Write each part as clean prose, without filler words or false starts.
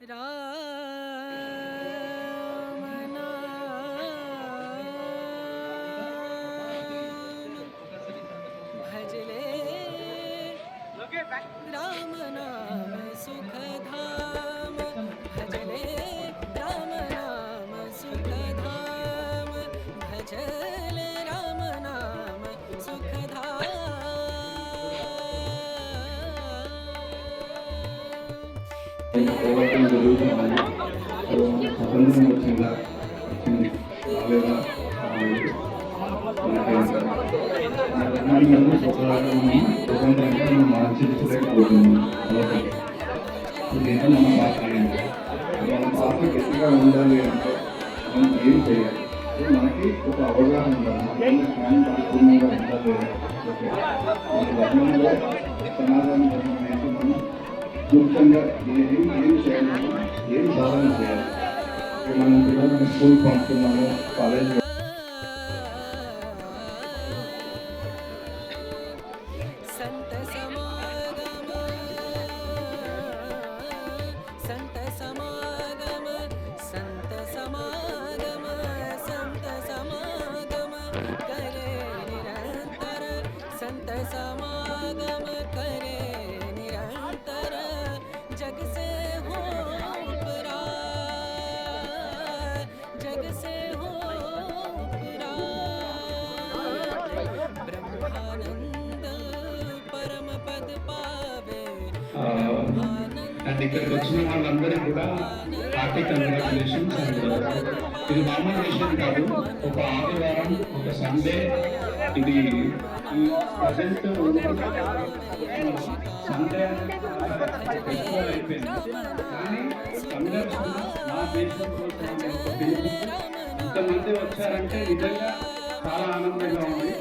राम नाम भजले राम नाम सुखधाम भजले राम नाम सुखधाम भजले राम नाम పోరాటం జరుగుతున్నాయి. స్వతంత్రం వచ్చిందా వచ్చింది రాలేదా రాలేదు. స్వతంత్రంగా మనం ఆచరించలేకపోతున్నాం. ఇదేంటో మన పాత్ర అయింది. మన పాత్ర గట్టిగా ఉండాలి అంటే మనం ఏం చేయాలి, మనకి ఒక అవగాహన ఉండాలి. జ్ఞానం పరిపూర్ణంగా ఉండాలి. మన ధర్మంలో సనాతన ధర్మం అనేది మనం ముఖ్యంగా ఏం చేయాలి, ఏం సాధన చేయాలి. మనం పిల్లలను స్కూల్ పంపుతున్నాము, కాలేజ్ संत समागम संत समागम संत समागम संत समागम करे निरंतर संत समागम करे निरंतर जग से हो उपराय जग से हो उपराय ब्रह्मानंद परम पद पावे అండ్ ఇక్కడికి వచ్చిన వాళ్ళందరికీ కూడా హార్టిక్ కంగ్రాచులేషన్స్. అండ్ ఇది మామూలు విషయం కాదు. ఒక ఆదివారం, ఒక సండే, ఇది ప్రజెంట్ సండే ఫెస్టివల్ అయిపోయింది. కానీ సంఘర్షణ నా దేశం కోసం అనే ఒక పిలుపు ఇంతమంది వచ్చారంటే నిజంగా చాలా ఆనందంగా ఉంది.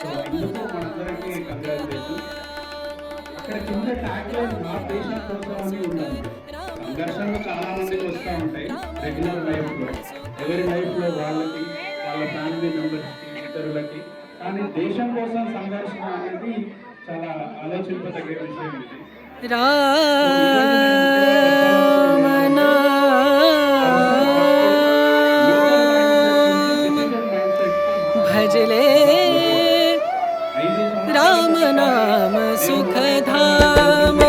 సో అందుకు మనందరికీ కంగ్రాచులేషన్. అక్కడ కింద ట్యాగ్ లైన్ నా దేశం కోసం అని ఉండాలి. సంఘర్షణలు చాలా మందికి వస్తూ ఉంటాయి రెగ్యులర్ లైఫ్లో, ఎవరి లైఫ్లో వాళ్ళకి, వాళ్ళ ఫ్యామిలీ మెంబర్స్కి, ఇతరులకి. కానీ దేశం కోసం సంఘర్షణ అనేది చాలా ఆలోచింపదగే విషయం ఇది. राम नाम भजले राम नाम सुखधाम